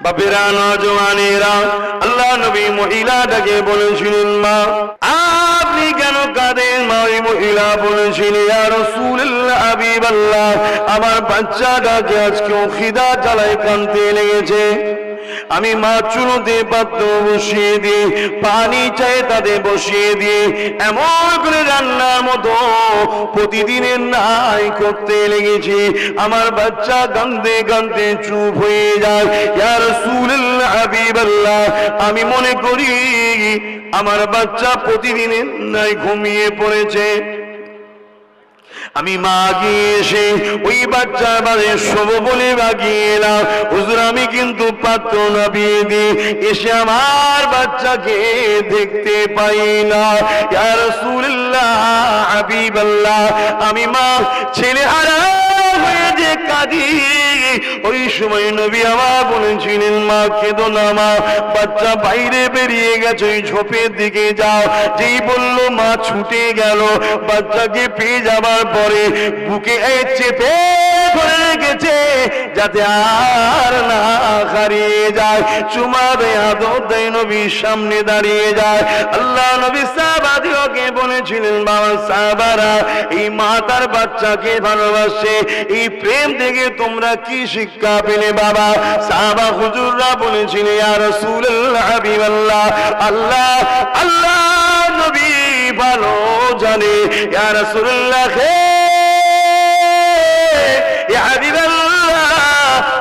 বাপেরা, নওজওয়ানেরা, আল্লাহ নবী মহিলাটাকে বলেছিলেন, মা আপনি কেন কাঁদেন? মা ওই মহিলা বলেছিলেন, ইয়া রাসূলুল্লাহ, হাবিবাল্লাহ, আমার বাচ্চাটাকে আজকেও খিদা জ্বালায় কাঁদতে লেগেছে। আমি মা চুলোতে পাত্র বসিয়ে দিয়ে পানি চাই তাতে বসিয়ে দিয়ে এমন করে রান্নার মতো প্রতিদিনের নাই করতে লেগেছি। আমার বাচ্চা কাঁদতে কাঁদতে চুপ হয়ে যায়। ইয়া রাসূলুল্লাহ, হাবিবাল্লাহ, আমি মনে করি আমার বাচ্চা প্রতিদিনের নাই ঘুমিয়ে পড়েছে। আমি মা গিয়ে এসে ওই বাচ্চার বাড়ি শোব বলে বাগিয়ে এলাম। হুজুর, আমি কিন্তু পাত্র নামিয়ে দিই, এসে আমার বাচ্চাকে দেখতে পাই না। ইয়া রাসূলুল্লাহ, হাবিবাল্লাহ, আমি মা ছেলে হারা হয়ে যে কাঁদি। ওই সময় নবী আমার বলেছিলেন, মা কেঁদো না মা, বাচ্চা বাইরে বেরিয়ে গেছে, ওই ঝোপের দিকে যাও। যেই বললো মা ছুটে গেল। বাচ্চাকে পেয়ে যাবার পরে বুকে চেপে ধরে রেখেছে যাতে আর না হারিয়ে যায়। চুমা দেয়, আদর দেয়, নবীর সামনে দাঁড়িয়ে যায়। আল্লাহ নবী সাহাবাদেরকে বলেছিলেন, বাবা সাহাবারা, এই মা তার বাচ্চাকে ভালোবাসে, এই প্রেম থেকে তোমরা কি শিক্ষা পেলে বাবা? সাহাবা হুজুররা বলেছিলেন, ইয়া রাসূলুল্লাহ, হাবিবাল্লাহ, আল্লাহ আল্লাহ নবী ভালো জানে। ইয়া রাসূলুল্লাহ, ইয়া হাবিবাল্লাহ,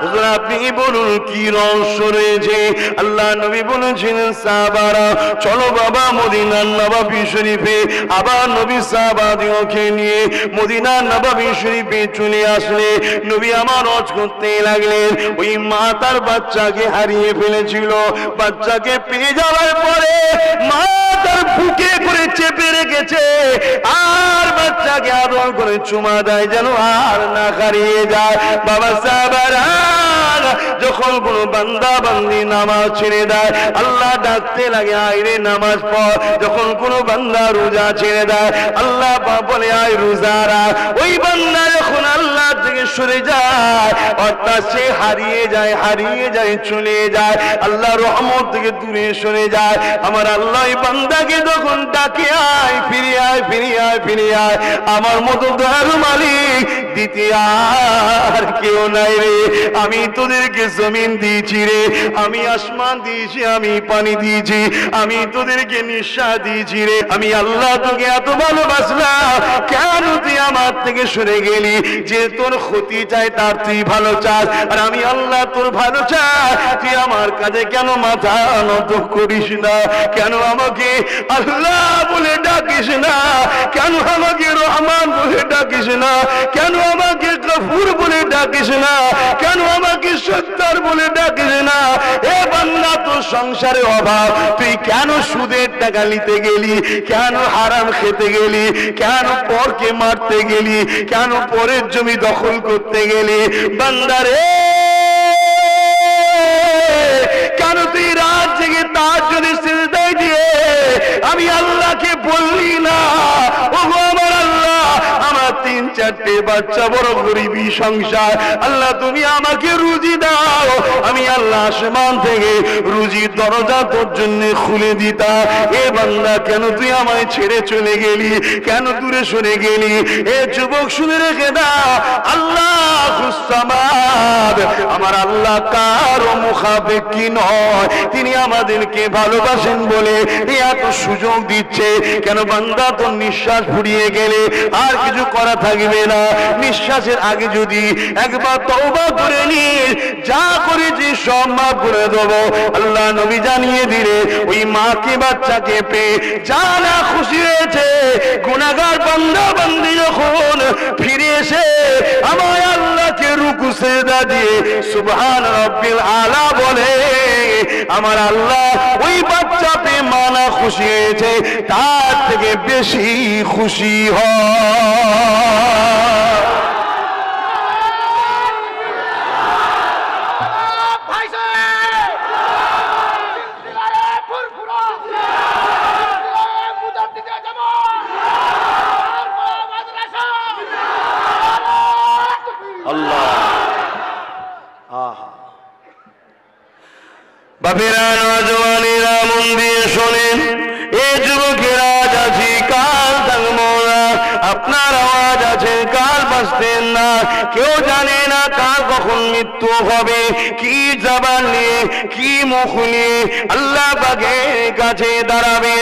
হুজুর আপনি বলুন কি রহস্য রয়েছে? আল্লাহ নবী বলেছিলেন, সাহাবারা চলো বাবা মদিনার নববী শরীফে। আবার নবী সাহাবাদেরকে নিয়ে মদিনার নববী শরীফে চলে আসলে নবী আমার হজ করতে লাগলেন। ওই মা তার বাচ্চাকে হারিয়ে ফেলেছিল। বাচ্চাকে পেয়ে যাওয়ার পরে মা তার বুকে করে চেপে রেখেছে, আর বাচ্চাকে আদর করে চুমা দেয় যেন আর না হারিয়ে যায়। বাবা সাহাবারা, যখন কোন বান্দা বান্দি নামাজ ছেড়ে দেয়, আল্লাহ ডাকতে লাগে, আয় রে নামাজ পড়। যখন কোন বান্দা রোজা ছেড়ে দেয়, আল্লাহ বলে, আয় রোজারা। ওই বান্দা যখন আল্লাহ থেকে সরে যায়, অর্থাৎ সে হারিয়ে যায়, চলে যায়, আল্লাহ রহমত থেকে দূরে সরে যায়। আমার আল্লাহ ওই বান্দাকে তখন ডাকে, আয় ফিরে আয়, ফিরে আয়, ফিরে আয়, আমার মতো দয়ালু মালিক দ্বিতীয় আর কেউ নাই রে। আমি তোদেরকে জমিন দিয়েছি রে, আমি আসমান দিয়েছি, আমি পানি দিয়েছি, আমি তোদেরকে নিঃশ্বাস দিয়েছি রে। আমি আল্লাহ তোকে এত ভালোবাসলাম, কেন তুই আমার থেকে সরে গেলি? যে তোর ক্ষতি চাই তার তুই ভালো চাস, আর আমি আল্লাহ তোর ভালো চাই, তুই আমার কাছে কেন মাথা নত করিস না? কেন আমাকে আল্লাহ বলে ডাকিস না? কেন আমাকে রহমান বলে ডাকিস না? কেন আমাকে গফুর বলে ডাকিস না? কেন আমাকে সত্তার বলে ডাকিস না? এ বান্দা, তোর সংসারে অভাব, তুই কেন সুদের টাকা নিতে গেলি? কেন হারাম খেতে গেলি? কেন পরকে মারতে গেলি? কেন পরের জমি দখল করতে গেলি? বান্দারে, কেন তুই রাত জেগে তার জন্য সিজদায় দিয়ে আমি আল্লাহকে বললি না, ওগো আমার আল্লাহ, আমার 3-4টে বাচ্চা, বড় গরিবী সংসার, আল্লাহ তুমি আমাকে রুজি দাও। আমি আল্লাহ আসমান থেকে রুজির দরজা তোর জন্য খুলে দিতা। এ বান্দা, কেন তুই আমায় ছেড়ে চলে গেলি? কেন দূরে সরে গেলি? এ যুবক, শুনে রেখে দাও, আল্লাহ সামাদ, আমার আল্লাহ কারো মুখাপেক্ষী নয়। তিনি আমাদেরকে ভালোবাসেন বলে এত সুযোগ দিচ্ছে। কেন বান্দা, তোর নিঃশ্বাস ফুরিয়ে গেলে আর কিছু করা থাকবে না। নিঃশ্বাসের আগে যদি একবার তওবা করে নিস, যা করেছি সব মাফ করে দেবো। আল্লাহ নবী জানিয়ে দিলে, ওই মাকে বাচ্চাকে পেয়ে যা না খুশি হয়েছে। গুনাহগার বান্দা বান্দি যখন ফিরে এসে আমার আল্লাহকে রুকু সিজদা দিয়ে সুবহান রাব্বিল আলা বলে, আমার আল্লাহ ওই বাচ্চা পেয়ে মানা খুশি হয়েছে, তার থেকে বেশি খুশি হয়। বাপেরা নওজওয়ানেরা মন দিয়ে শোনেন, এ যুবকেরা আছি কাল থাকবো না, আপনার আওয়াজ আছে কাল বাঁচতেন না, কেউ জানে না কার কখন মৃত্যু হবে, কি জবান নিয়ে কি মুখ নিয়ে আল্লাহ পাকের কাছে দাঁড়াবে।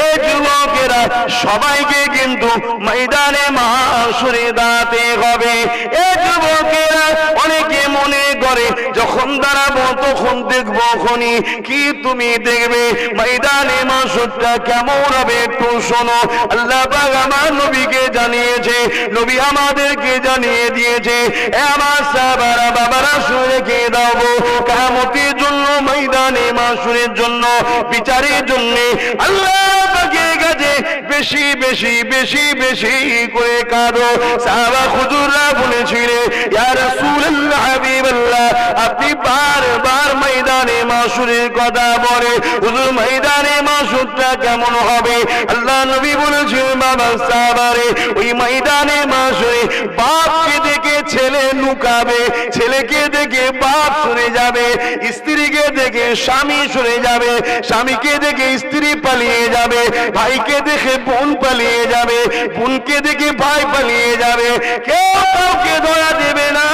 এ যুবকেরা সবাইকে কিন্তু ময়দানে মাহশরে দাঁড়াতে হবে। এ যুবকেরা অনেকে মনে করে যখন দাঁড়াবো তখন দেখবো, খনি কি তুমি দেখবে ময়দানে মাহশরটা কেমন হবে একটু শোনো। আল্লাহ পাক আমার নবীকে জানিয়েছে, নবী আমাদেরকে জানিয়ে দিয়েছে। এ আমার সাহাবারা বাবারা শুনে রেখে দাও, কিয়ামতের জন্য ময়দানে মাহশরের জন্য বিচারের জন্য আল্লাহ পাকের কাছে বেশি বেশি বেশি বেশি করে কাঁদো। সাহাবা হুজুররা বলেছিলেন, ইয়া রাসূলুল্লাহ হাবিবাল্লাহ, আপনি বারবার ময়দানে মাহশরের কথা বলে, হুজুর ময়দানে মাহশরটা কেমন হবে? আল্লাহ নবী বলেছেন, বাবা সাহাবারে, ওই ময়দানে মাহশরে বাপকে দেখে ছেলে লুকাবে, ছেলেকে দেখে বাপ সরে যাবে, স্ত্রীকে দেখে স্বামী সরে যাবে, স্বামীকে দেখে স্ত্রী পালিয়ে যাবে, ভাইকে দেখে বোন পালিয়ে যাবে, বোনকে দেখে ভাই পালিয়ে যাবে, কেউ কাউকে ধরা দেবে না।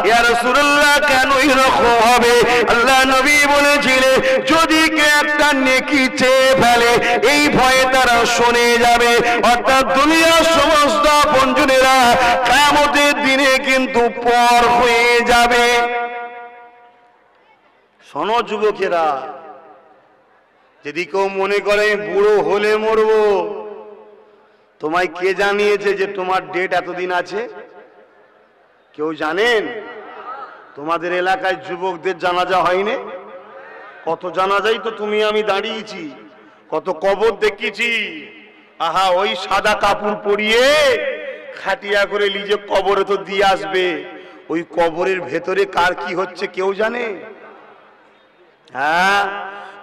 ইয়া রাসূলুল্লাহ, কেন এরকম হবে? আল্লাহ নবী বলেছিলেন, যদি কেউ একটা নেকি চেয়ে ফেলে এই ভয়ে তারা শুনে যাবে, অর্থাৎ দুনিয়ার সমস্ত আপনজনেরা কিয়ামতের দিনে কিন্তু পর হয়ে যাবে। শোনো যুবকেরা, যদি কেউ মনে করে বুড়ো হলে মরবো, তোমায় কে জানিয়েছে যে তোমার ডেট এতদিন আছে? কেউ জানেন? তোমাদের এলাকায় যুবকদের জানাজা হয়নি? কত জানাজাই তো তুমি আমি দাঁড়িয়েছি, কত কবর দেখেছি। আহা, ওই সাদা কাপড় পরিয়ে খাটিয়া করে নিজে কবরে তো দিয়ে আসবে, ওই কবরের ভেতরে কার কি হচ্ছে কেউ জানে? হ্যাঁ,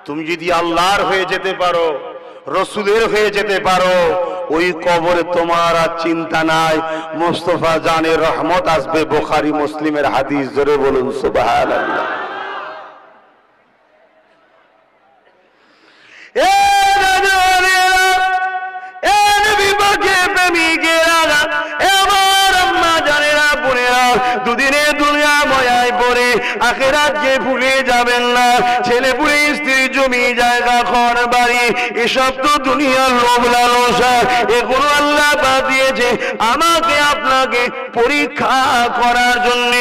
তুমি যদি আল্লাহর হয়ে যেতে পারো, রসুলের হয়ে যেতে পারো, ওই কবরে তোমার আর চিন্তা নাই, মুস্তাফা জানের রহমত আসবে। বুখারী মুসলিমের হাদিস, জোরে বলুন সুবহানাল্লাহ। দুদিনে দুনিয়া ময়ায় পড়ে আখিরাতকে ভুলে যাবেন না। ছেলে পুলে স্ত্রী জমি জায়গা ঘর বাড়ি এসব তো দুনিয়ার লোভ লালসা, এগুলো আল্লাহ বাদ দিয়েছে আমাকে আপনাকে পরীক্ষা করার জন্য।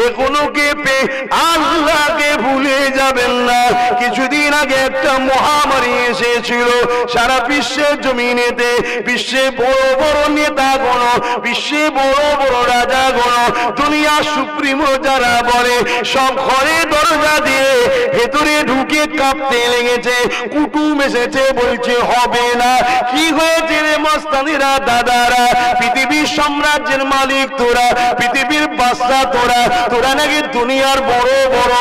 এগুলোকে পেয়ে আল্লাহকে ভুলে যাবেন না। কিছুদিন আগে একটা মহামারী এসেছিল সারা বিশ্বের জমিনেতে, বিশ্বে বড় বড় নেতাগণ, বিশ্বে বড় বড় রাজাগণ, দুনিয়া সুপ্রিমো যারা বলে, সব ঘরে দরজা দিয়ে ভেতরে ঢুকে কাঁপতে লেগেছে। কুটুম এসেছে, বলছে হবে না। কি হয়েছে রে মস্তানিরা, দাদারা, পৃথিবীর সাম্রাজ্যের মালিক তোরা, পৃথিবীর বাদশা তোরা, তোরা নাকি দুনিয়ার বড় বড়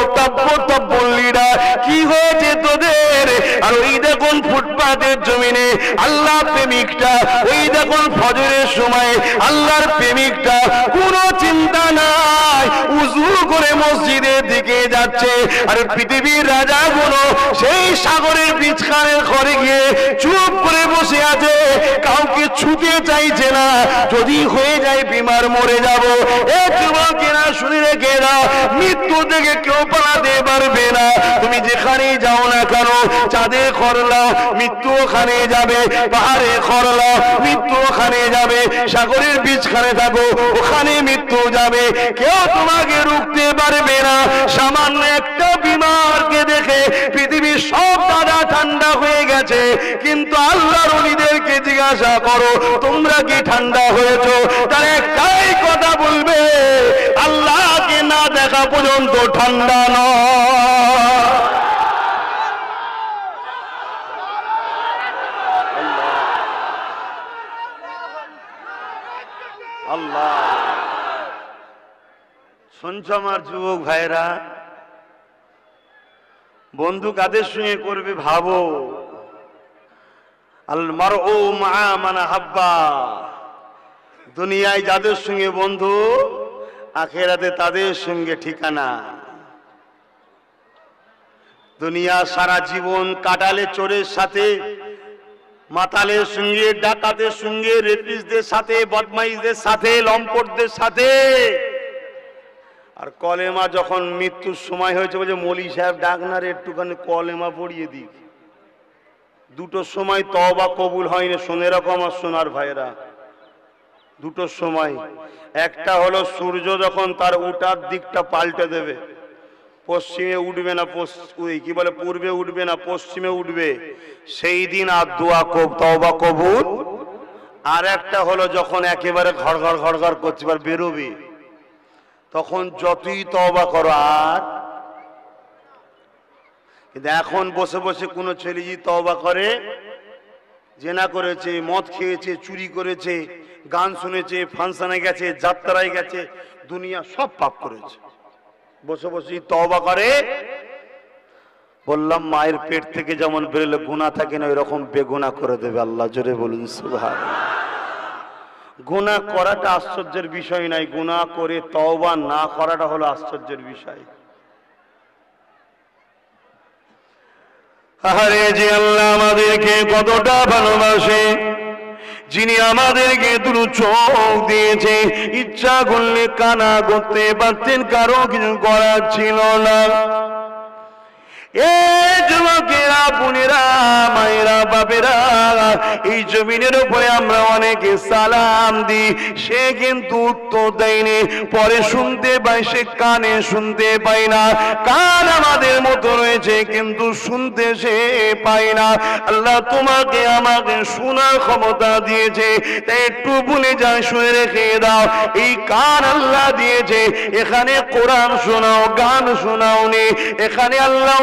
তাব্বল্লীরা, কি হয়েছে তোদের? আর ওই দেখুন ফুটপাতের জমিনে আল্লাহ প্রেমিকটা, ওই দেখুন ফজরের সময় আল্লাহর প্রেমিকটা, কোনো চিন্তা নাই, উজু করে মসজিদের দিকে যাচ্ছে। আর পৃথিবীর রাজাগুলো সেই সাগরের বীজখানের ঘরে গিয়ে চুপ করে বসে আছে, কাউকে ছুতে চাইছে না, যদি হয়ে যায় বিমার মরে যাব। এ যুবকেরা শুনে রেখে দাও, মৃত্যু থেকে কেউ পালাতে পারবে না। তুমি যেখানেই যাও না কেন, চাঁদে খরলাও মৃত্যু ওখানে যাবে, পাহাড়ে খরলাও মৃত্যু ওখানে যাবে, সাগরের বীজখানে থাকো ওখানে মৃত্যু যাবে, কেউ তোমাকে রুখতে পারবে না। সামান্য একটা বিমারকে দেখে পৃথিবীর সব দাদা ঠান্ডা হয়ে গেছে, কিন্তু আল্লাহর ওলিদেরকে জিজ্ঞাসা করো তোমরা কি ঠান্ডা হয়েছো? তার একটাই কথা বলবে, আল্লাহকে না দেখা পর্যন্ত ঠান্ডা নয়। আল্লাহ, শুনছ আমার যুবক ভাইরা, বন্ধু কাদের সঙ্গে করবে ভাবো। আল মারউ মা মান হাব্বা, দুনিয়ায় যাদের সঙ্গে বন্ধু, আখিরাতে তাদের সঙ্গে ঠিকানা। দুনিয়া সারা জীবন কাটালে চোরের সাথে, মাতালের সঙ্গে, ডাকাতের সঙ্গে, রেপিস্টদের সাথে, বদমাইশদের সাথে, লম্পটদের সাথে। আর কলেমা যখন মৃত্যুর সময় হয়েছে বলছে মৌলী সাহেব ডাকনার একটুখানি কলেমা পড়িয়ে দিই। দুটোর সময় তওবা কবুল হয়নি, শোনে রকম আর সোনার ভাইরা। দুটোর সময়, একটা হলো সূর্য যখন তার উঠার দিকটা পাল্টে দেবে, পশ্চিমে উঠবে না, কি বলে পূর্বে উঠবে না পশ্চিমে উঠবে, সেই দিন আর দোয়া তওবা কবুল। আর একটা হলো যখন একেবারে ঘর ঘর ঘর ঘর করছে এবার বেরোবে, তখন যতই তওবা করো আর। কিন্তু এখন বসে বসে কোনো ছেলে যদি তওবা করে, জেনা করেছে, মদ খেয়েছে, চুরি করেছে, গান শুনেছে, ফাংশনে গেছে, যাত্রায় গেছে, দুনিয়া সব পাপ করেছে, বসে বসে তওবা করে, বললাম মায়ের পেট থেকে যেমন বেরোলে গুনাহ থাকে না, এরকম বেগুনাহ করে দেবে আল্লাহ। জোরে বলুন সুবহানাল্লাহ। গুনাহ করাটা আশ্চর্যের বিষয় নাই, গুনাহ করে তওবা না করাটা হলো আশ্চর্যের বিষয়। আরে যে আল্লাহ আমাদেরকে কতটা ভালোবাসে, যিনি আমাদেরকে দুটো চোখ দিয়েছে, ইচ্ছা করলে কানা করতে পারতেন, কারো কিছু করার ছিল না। যুবকেরা, বোনেরা, মায়েরা, বাপেরা, এই জমিনের উপরে আমরা অনেকে সালাম দিই, সে কিন্তু উত্তর দেয়নি। পরে শুনতে পাই, সে কানে শুনতে পাই না। কান আমাদের মতো রয়েছে কিন্তু শুনতে সে পায় না। আল্লাহ তোমাকে আমাকে শোনার ক্ষমতা দিয়েছে, তাই একটু ভুলে যায়, শুনে রেখে দাও। এই কান আল্লাহ দিয়েছে, এখানে কোরআন শোনাও, গান শোনাওনি, এখানে আল্লাহ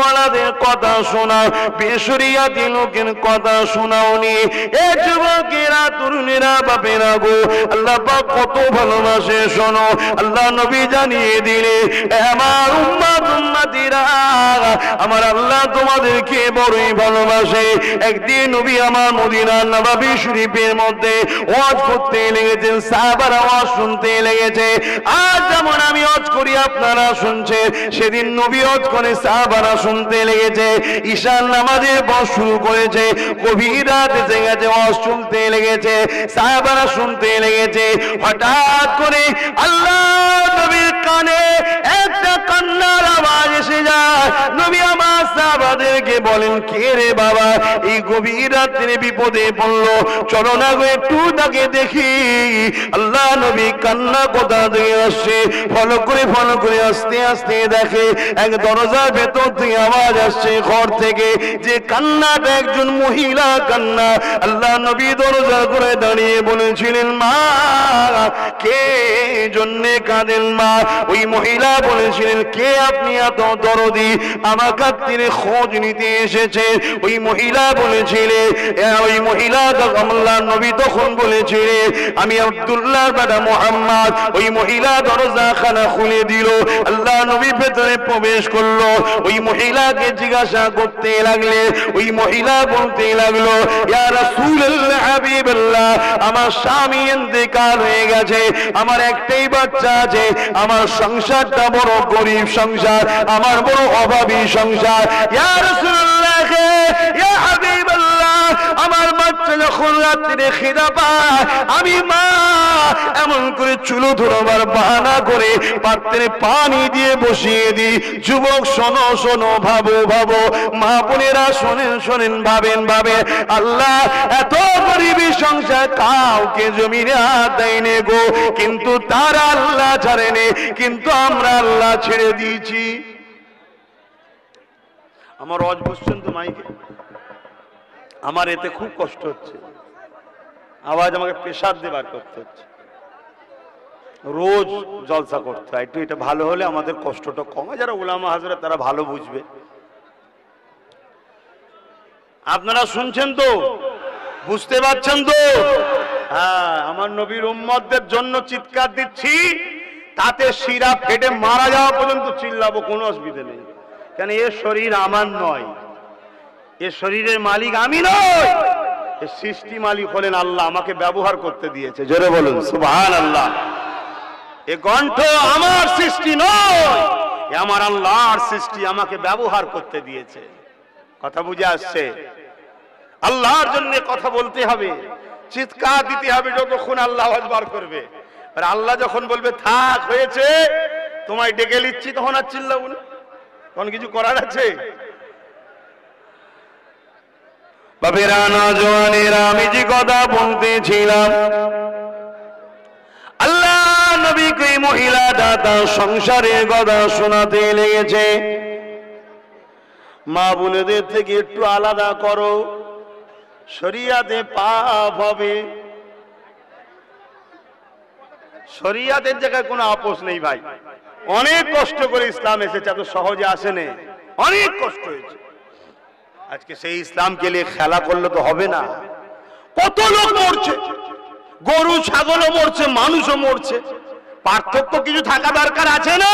কথা শোনাও, বেশরিয়াতি লোকের কথা শোনাওনি। এ যুবকেরা, তরুণেরা, বাপেরা গো, আল্লাহ পাক কত ভালোবাসে শোনো। আল্লাহ নবী জানিয়ে দিলে, আমার উম্মত উম্মতিরা, আমার আল্লাহ তোমাদেরকে বড়ই ভালোবাসে। একদিন নবী আমার মদিনার নববী শরীফের মধ্যে ওয়াজ করতে লেগেছেন, সাহাবারা ওয়াজ শুনতে লেগেছে। আজ যেমন আমি ওয়াজ করি আপনারা শুনছেন, সেদিন নবী ওয়াজ করে সাহাবারা শুনতে লেগেছে। ঈশার নামাজের পর শুরু করেছে, গভীর রাত এসে গেছে, ওয়াজ শুনতে লেগেছে, সাহাবারা শুনতে লেগেছে। হঠাৎ করে আল্লাহ নবীর কানে একটা কান্নার আওয়াজ এসে যায়। নবী আমার সাহাবাদেরকে বলেন, কে রে বাবা এই গভীর রাত্রে বিপদে পড়লো, চলো না গো একটু তাকে দেখি। আল্লাহ নবী কান্না কোথা থেকে আসছে, ফলো করে আস্তে আস্তে দেখে এক দরজার ভেতর থেকে আওয়াজ আসছে, ঘর থেকে, যে কান্নাটা একজন মহিলা কান্না। আল্লাহ নবী দরজা করে দাঁড়িয়ে বলেছিলেন, মা কে জন্যে কাঁদেন মা? ওই মহিলা বলেছিলেন, কে আপনি এত দরদি, আমার কাছে খোঁজ নিতে এসেছে? ওই মহিলা বলেছিলেন, ওই মহিলা আল্লাহ নবী তখন বলেছিলেন, আমি আব্দুল্লাহ বেটা মুহাম্মদ। ওই মহিলা দরজা খানা খুলে দিল, আল্লাহ নবী ভেতরে প্রবেশ করলো। ওই মহিলাকে জিজ্ঞাসা করতে লাগলে, ওই মহিলা বলতে লাগলো, ইয়া রাসূলুল্লাহ, হাবিবাল্লাহ, আমার স্বামী ইন্তেকাল হয়ে গেছে, আমার একটাই বাচ্চা আছে, আমার সংসারটা বড় গরিব সংসার, আমার বড় অভাবী সংসার। ইয়া রাসূলুল্লাহ, ইয়া হাবিবাল্লাহ, আমার বাচ্চা যখন রাত্রে খিদা পায়, আমি মা এমন করে চুলো ধরবার বাহানা করে পাত্রে পানি দিয়ে বসিয়ে দিই। যুবক শোনো শোনো, ভাবো ভাবো, মা বোনেরা শোনেন শোনেন, ভাবেন ভাবেন, আল্লাহ এত গরিবী সংসার কাউকে জমিনে দেয়নি গো, কিন্তু তারা আল্লাহ ছাড়েনি, কিন্তু আমরা আল্লাহ ছেড়ে দিয়েছি। আমার রজ বসছেন তো মাইকে, আমার এতে খুব কষ্ট হচ্ছে, আওয়াজ আমাকে প্রেসার দিয়ে বার করতে হচ্ছে। রোজ জলসা করতে হয়, একটু এটা ভালো হলে আমাদের কষ্টটা কমে। যারা উলামা হাজরা তারা ভালো বুঝবে। আপনারা শুনছেন তো, বুঝতে পারছেন তো? হ্যাঁ, আমার নবীর উম্মতদের জন্য চিৎকার দিচ্ছি, তাতে শিরা ফেটে মারা যাওয়া পর্যন্ত চিল্লাবো, কোনো অসুবিধা নেই। কেন এ শরীর আমার নয়, এ শরীরের মালিক আমি নই, এ সৃষ্টি মালিক হলেন আল্লাহ, আমাকে ব্যবহার করতে দিয়েছে। জোরে বলুন সুবহানাল্লাহ। এ কণ্ঠ আমার সৃষ্টি নয়, এ আমার আল্লাহর সৃষ্টি আমাকে ব্যবহার করতে দিয়েছে। কথা বুঝে আসছে? আল্লাহর জন্য কথা বলতে হবে, চিৎকার দিতে হবে যতক্ষণ আল্লাহু আকবার করবে। আর আল্লাহ যখন বলবে থাক হয়েছে তোমায় ডেকে নিচ্ছি, তখন আর চিল্লাবো না, তখন কিছু করার আছে? বাবেরা নওজওয়ানেরা, আমি যে কথা বলতেছিলাম, আল্লাহ নবীকে মহিলা দাতা সংসারের কথা শোনাতে লেগেছে। মা বোনেদের থেকে একটু আলাদা করো, শরিয়াতে পাপ হবে। শরিয়াতের জায়গায় কোনো আপোষ নেই ভাই। অনেক কষ্ট করে ইসলাম এসেছে, এত সহজে আসেনি, অনেক কষ্ট হয়েছে। আজকে সেই ইসলামকে নিয়ে খেলা করলে তো হবে না। কত লোক মরছে, গরু ছাগলও মরছে, মানুষও মরছে। পার্থক্য কিছু থাকা দরকার আছে না?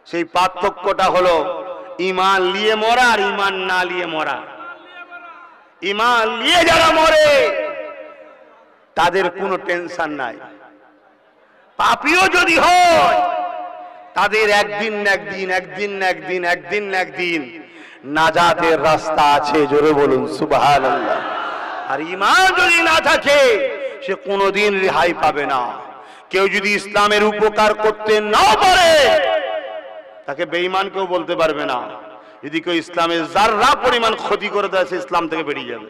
সেই পার্থক্যটা হলো ঈমান নিয়ে মরা আর ঈমান না নিয়ে মরা। ঈমান নিয়ে যারা মরে তাদের কোনো টেনশন নাই। পাপীও যদি হয় তাদের একদিন নাজাতের রাস্তা আছে। জোরে বলুন সুবহানাল্লাহ। আর ঈমান যদি না থাকে সে কোনোদিন রেহাই পাবে না। কেউ যদি ইসলামের উপকার করতে না পারে তাকে বেঈমান কেউ বলতে পারবে না। যদি কেউ ইসলামের যাররা পরিমাণ ক্ষতি করে দেয় সে ইসলাম থেকে বেরিয়ে যাবে।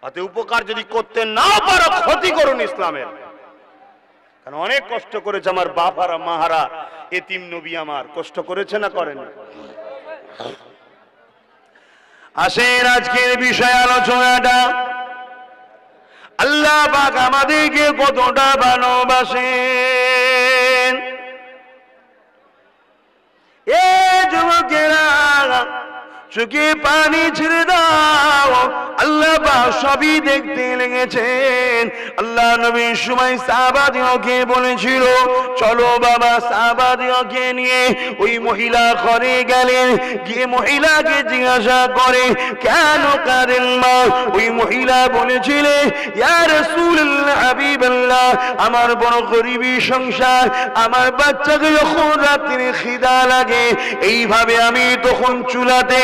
অত উপকার যদি করতে না পারো ক্ষতি করুন ইসলামের। কারণ অনেক কষ্ট করেছে আমার বাবারা মাহারা, এতিম নবী আমার কষ্ট করেছে না করেন? আসেন আজকের বিষয় আলোচনাটা, আল্লাহ পাক আমাদেরকে কতটা ভালোবাসেন। এ যুবকেরা চোখে পানি ছেড়ে দাও, আল্লাহ পাক সবই দেখতে লেগেছেন। আল্লাহ নবীর সময় সাহাবাদিওকে বলেছিল চলো বাবা, সাহাবাদিওকে নিয়ে ওই মহিলা ঘরে গেলেন। গিয়ে মহিলাকে জিজ্ঞাসা করে কেন কাঁদেন মা? ওই মহিলা বলেছিলেন ইয়া রাসূলুল্লাহ হাবিবাল্লাহ, আমার বড় গরিবী সংসার, আমার বাচ্চাকে যখন রাত্রে খিদা লাগে এইভাবে আমি তখন চুলাতে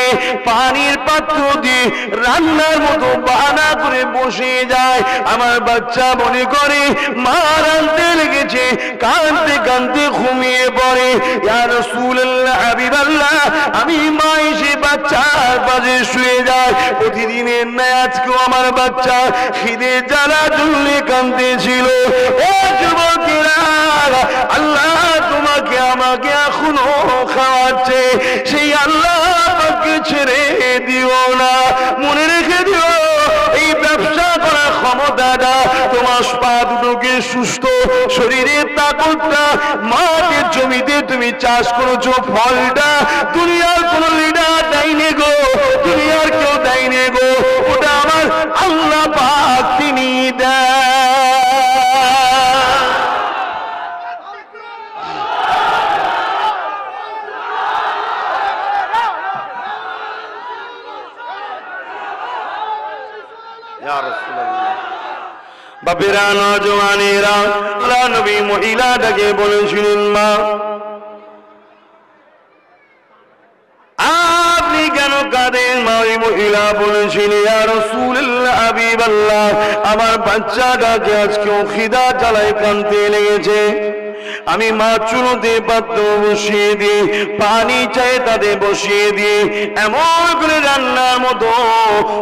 পানির পাত্র দিয়ে রান্নার মতো বাহানা করে বসে যায়। আমার বাচ্চা মনে করে মা রাঁধতে লেগেছে, কাঁদতে কাঁদতে ঘুমিয়ে পড়ে। ইয়া রাসূলুল্লাহ হাবিবাল্লাহ, আমি মা এসে বাচ্চার পাশে শুয়ে যায়। প্রতিদিনের ন্যায় আজকেও আমার বাচ্চা খিদে জ্বালা জুড়ে কাঁদতেছিল। ও যুবকেরা, আল্লাহ তোমাকে আমাকে এখনো খাওয়াচ্ছে, সেই আল্লাহ আমাকে ছেড়ে দিও না। মনে রেখে দিও এই ব্যবসা করার ক্ষমতাটা তোমার পা দুটোকে সুস্থ, শরীরের তাকতটা, মাঠের জমিতে তুমি চাষ করেছো ফলটা দুনিয়ার কোন লিডার দেয়নি গো, দুনিয়ার কেউ দেয়নি গো, ওটা আমার আল্লাহ পাক তিনি দেয়। বাপেরা নওজওয়ানেরা, আল্লাহ নবী মহিলাটাকে বলেছিলেন মা আপনি কেন কাঁদেন? মা ওই মহিলা বলেছিলেন ইয়া রাসূলুল্লাহ হাবিবাল্লাহ, আমার বাচ্চাটাকে আজকেও খিদা জ্বালায় কাঁদতে লেগেছে। আমি মা চুলোতে পাত্র বসিয়ে দিই, পানি চাই তাদের বসিয়ে দিই, এমন করে রান্নার মতো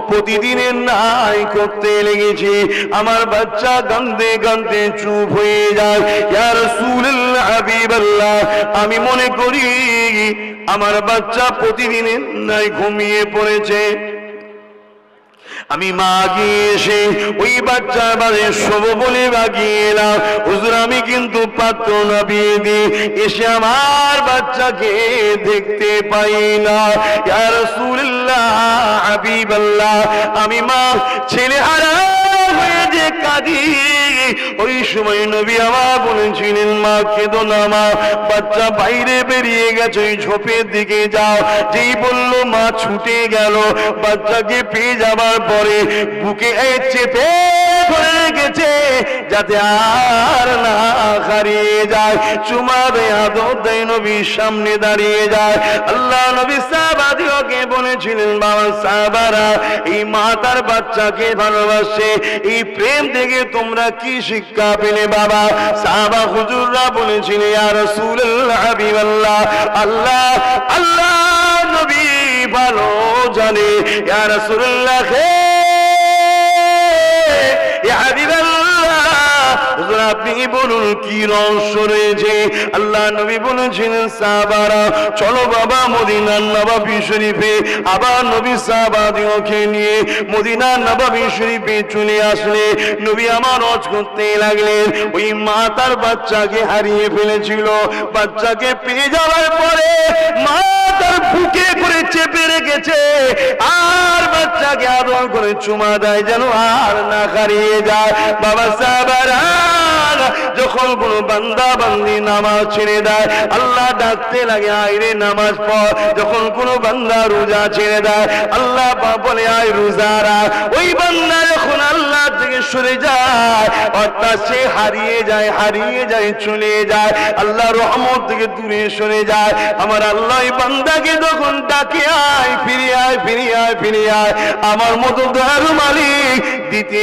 প্রতিদিনের নাই করতে লেগেছি। আমার বাচ্চা কাঁদতে কাঁদতে চুপ হয়ে যায়। ইয়া রাসূলুল্লাহ হাবিবাল্লাহ, আমি মনে করি আমার বাচ্চা প্রতিদিনের নাই ঘুমিয়ে পড়েছে। আমি মা গিয়ে এসে ওই বাচ্চার বাড়ি শোব বলে বাগিয়ে এলাম। হুজুর আমি কিন্তু পাত্র নামিয়ে দিই, এসে আমার বাচ্চাকে দেখতে পাই না। ইয়া রাসূলুল্লাহ হাবিবাল্লাহ, আমি মা ছেলে হারা হয়ে যে কাঁদি। ওই সময় নবী আমার বলেছিলেন মা কেঁদো না মা, বাচ্চা বাইরে বেরিয়ে গেছে, ওই ঝোপের দিকে যাও। যেই বললো মা ছুটে গেল, বাচ্চাকে পেয়ে যাবার পরে বুকে চেপে করে রেখেছে যাতে আর না হারিয়ে যায়। চুমা দেয়, আদর দেয়, নবীর সামনে দাঁড়িয়ে যায়। আল্লাহ নবী সাহাবাদিওকে বলেছিলেন, বাবা সাহাবারা, এই মা তার বাচ্চাকে ভালোবাসে, এই প্রেম থেকে তোমরা কি শিক্ষা পেলে বাবা? সাহাবা হুজুররা বলেছিলেন, ইয়া রাসূলুল্লাহ, হাবিবাল্লাহ, আল্লাহ আল্লাহ নবী ভালো জানে, ইয়া রাসূলুল্লাহ, ইয়া হাবিবাল্লাহ, আপনি বলুন কি রহস্য রয়েছে? আল্লাহ নবী বলেছিলেন, সাহাবারা চলো বাবা মদিনার নববী শরীফে। আবার নবী সাহাবাদিওকে নিয়ে মদিনার নববী শরীফে চলে আসলে নবী আমার হজ করতে লাগলেন। ওই মা তার বাচ্চাকে হারিয়ে ফেলেছিল। বাচ্চাকে পেয়ে যাওয়ার পরে মা তার বুকে করে চেপে রেখেছে, আর বাচ্চাকে আদর করে চুমা দেয় যেন আর না হারিয়ে যায়। বাবা সাহাবারা, যখন কোন বান্দা বান্দি নামাজ ছেড়ে দেয়, আল্লাহ ডাকতে লাগে, আইরে নামাজ পড়। যখন কোন বান্দা রোজা ছেড়ে দেয়, আল্লাহ বলে, আয় রোজারা। ওই বান্দা যখন আল্লাহ থেকে সরে যায়, অর্থাৎ সে হারিয়ে যায়, চলে যায়, আল্লাহ রহমত থেকে দূরে সরে যায়। আমার আল্লাহ ওই বান্দাকে তখন ডাকে, আয় ফিরে আয়, ফিরে আয়, ফিরে আয়, আমার মতো দয়ালু মালিক দিতে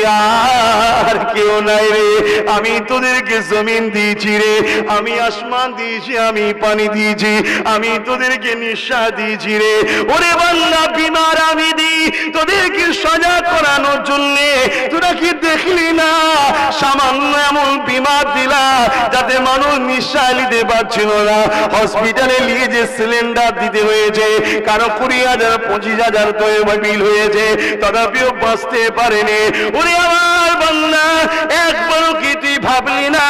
আর কেউ নাই রে। আমি তোদেরকে জমিন দিয়েছি রে, আমি আসমান দিয়েছি, আমি পানি দিয়েছি, আমি তোদেরকে নিঃশ্বাস দিয়েছি রে। ওরে বান্দা, বিমার আমি দিই তোদেরকে সজাগ করানোর জন্য। তোরা কি দেখলি না সামান্য এমন বিমার দিলা যাতে মানুষ নিঃশ্বাস নিতে পারছিল না, হসপিটালে নিয়ে যে সিলিন্ডার দিতে হয়েছে, কারো 20,000 25,000 তো বিল হয়েছে, তথাপিও বাঁচতে পারেনি। ওরে আমার বান্দা, একবারও কি তুই ভাবলি না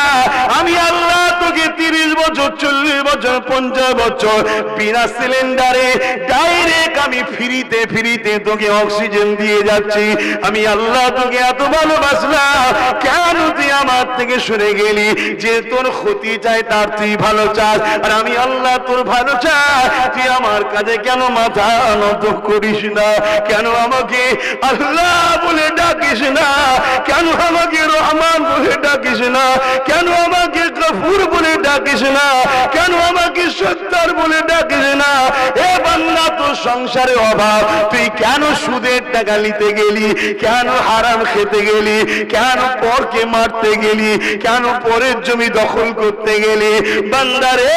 আমি আল্লাহ তোকে 30 বছর 40 বছর 50 বছর বিনা সিলিন্ডারে ডাইরেক্ট আমি ফ্রিতে তোকে অক্সিজেন দিয়ে যাচ্ছি। আমি আল্লাহ তোকে এত ভালোবাসলাম, কেন তুই আমার থেকে সরে গেলি? যে তোর ক্ষতি চাই তার তুই ভালো চাস, আর আমি আল্লাহ তোর ভালো চাই, তুই আমার কাছে কেন মাথা নত করিস না? কেন আমাকে আল্লাহ বলে ডাকিস না? কেন আমাকে রহমান বলে ডাকিস না? কেন আমাকে গফুর বলে ডাকিস না? কেন আমাকে সত্তার বলে ডাকিস না? এ বান্দা, তোর সংসারে অভাব, তুই কেন সুদের টাকা নিতে গেলি? কেন হারাম খেতে গেলি? কেন পরকে মারতে গেলি? কেন পরের জমি দখল করতে গেলি? বান্দারে,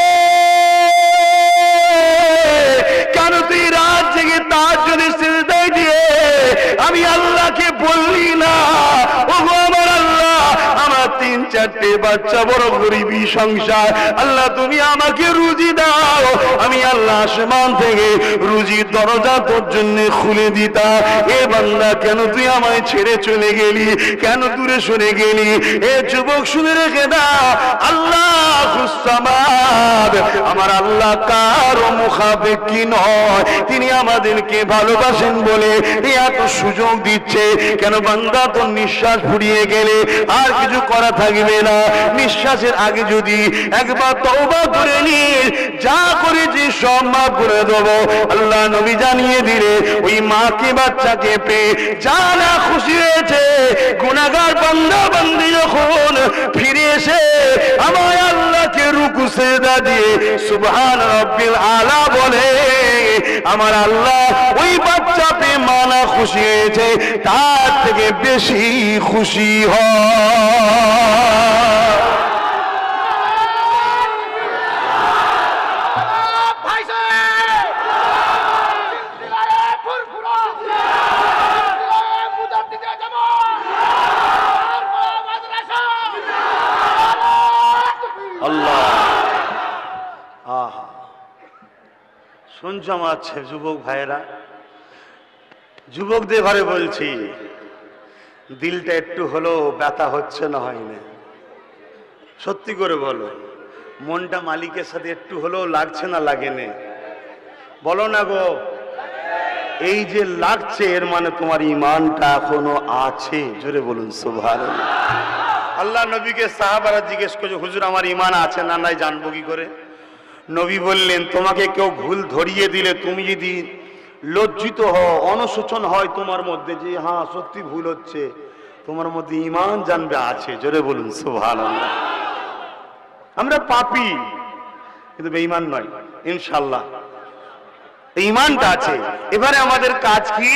কেন তুই রাত জেগে তার জন্য সিজদায় দিয়ে আমি আল্লাহকে বললি না, ওগো আমার আল্লাহ, আমার 3-4টে বাচ্চা, বড় গরিবী সংসার, আল্লাহ তুমি আমাকে রুজি দাও। আমি আল্লাহ আসমান থেকে রুজির দরজা তোর জন্য খুলে দিতা। এ বান্দা, কেন তুই আমায় ছেড়ে চলে গেলি? কেন দূরে সরে গেলি? এ যুবক, শুনে রেখে দাও, আল্লাহ হুসামাদ, আমার আল্লাহ কারো মুখাপেক্ষী নয়। তিনি আমাদেরকে ভালোবাসেন বলে এত সুযোগ দিচ্ছে। কেন বান্দা, তোর নিঃশ্বাস ফুরিয়ে গেলে আর কিছু করা থাকবে না। নিঃশ্বাসের আগে যদি একবার তওবা করে নিস, যা করেছি সব মাফ করে দেবো। আল্লাহ নবী জানিয়ে দিলে, ওই মাকে বাচ্চাকে পেয়ে যা না খুশি হয়েছে, গুনাহগার বান্দা বান্দি যখন ফিরে এসে আমার আল্লাহকে রুকু সিজদা দিয়ে সুবহান রাব্বিল আলা বলে, আমার আল্লাহ ওই বাচ্চা পেয়ে মানা খুশি হয়েছে, তার থেকে বেশি খুশি হয়। শুনছো আমার যুবক ভাইয়েরা, যুবকদের ঘরে বলছি, দিলটা একটু হলেও ব্যথা হচ্ছে না? হয়নি? সত্যি করে বলো, মনটা মালিকের সাথে একটু হলেও লাগছে না লাগেনি? বলো না গো। এই যে লাগছে, এর মানে তোমার ইমানটা এখনো আছে। জোরে বলুন সুবহানাল্লাহ। আল্লাহ নবীকে সাহাবারা জিজ্ঞেস করছে, হুজুর আমার ইমান আছে না নাই জানবো কি করে? নবী বললেন, তোমাকে কেউ ভুল ধরিয়ে দিলে তুমি যদি লজ্জিত হও, অনুশোচন হয় তোমার মধ্যে যে হ্যাঁ সত্যি ভুল হচ্ছে, তোমার মধ্যে ঈমান জানবে আছে, জোরে বলুন সুবহানাল্লাহ। আমরা পাপী কিন্তু বেঈমান নয় ইনশাআল্লাহ, ঈমানটা আছে। এবারে আমাদের কাজ কি?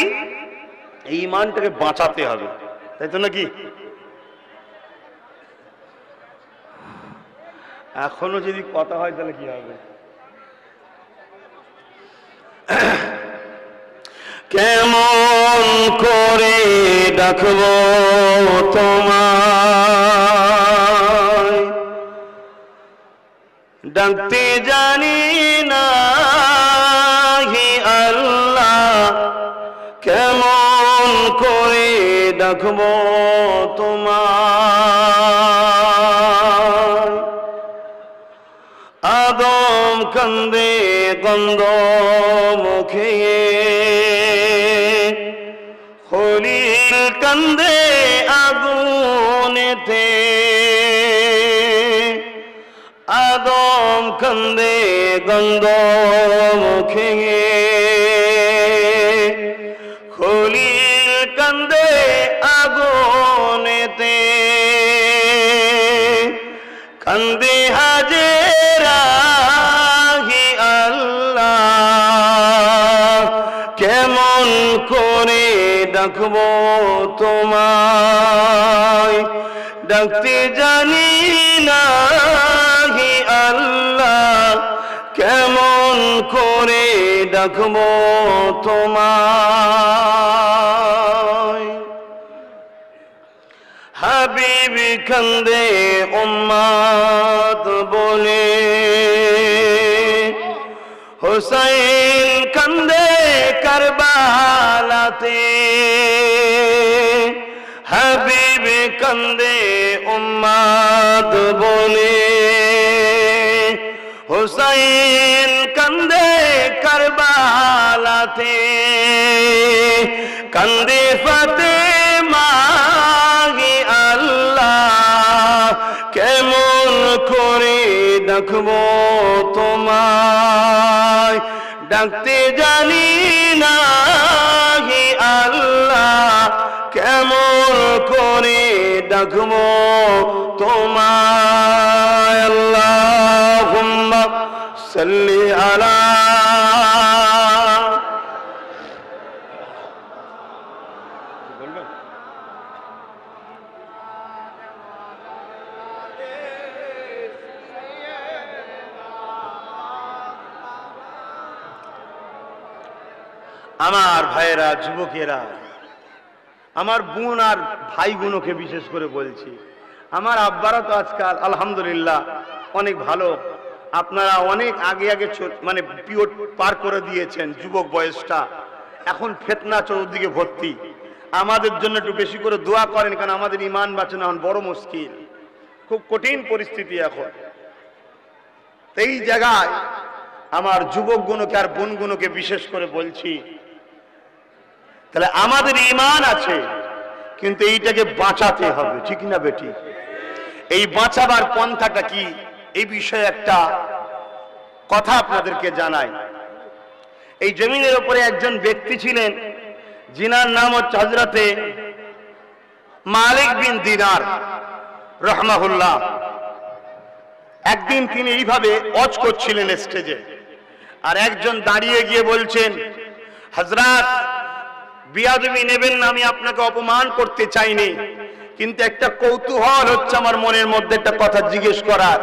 এই ঈমানটাকে বাঁচাতে হবে, তাই তো নাকি? এখনো যদি কথা হয় তাহলে কি হবে? কেমন করে ডাকবো তোমায়, ডাকতে জানি না হি আল্লাহ, কেমন করে ডাকবো তোমায়। আদম কান্দে গন্ধ মুখে, খলিল কান্দে আগুনেতে, আদম কান্দে গন্ধ মুখে, খলিল কান্দে আগুনেতে, কান্দে হাজেরা হি আল্লাহ, কেমন করে ডাকবো তোমায়, ডাকতে জানি না হি আল্লাহ, কেমন করে ডাকবো তোমায়। হাবিব কান্দে উম্মত বলে, হুসাইন কান্দে কারবালাতে, হাবিব কান্দে উম্মত বলে, হুসাইন কান্দে কারবালাতে, কান্দে ফাতেমা হি আল্লাহ, কেমন করে ডাকবো তোমায়, ডাকতে জানি না হি আল্লাহ, কেমন করে ডাকবো তোমায়। আল্লাহুম্মা সাল্লি আলা, আমার ভাইয়েরা, যুবকেরা, আমার বোন আর ভাইগুলোকে বিশেষ করে বলছি, আমার আব্বারা তো আজকাল আলহামদুলিল্লাহ অনেক ভালো, আপনারা অনেক আগে আগে মানে পিরিয়ড পার করে দিয়েছেন, যুবক বয়সটা এখন ফিতনা চতুর্দিকে ভর্তি। আমাদের জন্য একটু বেশি করে দোয়া করেন, কারণ আমাদের ঈমান বাঁচানো এখন বড় মুশকিল, খুব কঠিন পরিস্থিতি এখন। এই জায়গায় আমার যুবকগুলোকে আর বোনগুলোকে বিশেষ করে বলছি, তাহলে আমাদের ঈমান আছে কিন্তু এইটাকে বাঁচাতে হবে, ঠিক না বেটি? এই বাঁচাবার পন্থাটা কি, এই বিষয়ে একটা কথা আপনাদেরকে জানাই। এই জমিনের উপরে একজন ব্যক্তি ছিলেন, যিনার নাম হচ্ছে হযরতে মালিক বিন দিনার রাহমাহুল্লাহ। একদিন তিনি এইভাবে ওয়াজ করছিলেন স্টেজে, আর একজন দাঁড়িয়ে গিয়ে বলছেন, হযরত বিয়াদবি নেবেন না, আমি আপনাকে অপমান করতে চাইনি, কিন্তু একটা কৌতূহল হচ্ছে আমার মনের মধ্যে একটা কথা জিজ্ঞেস করার,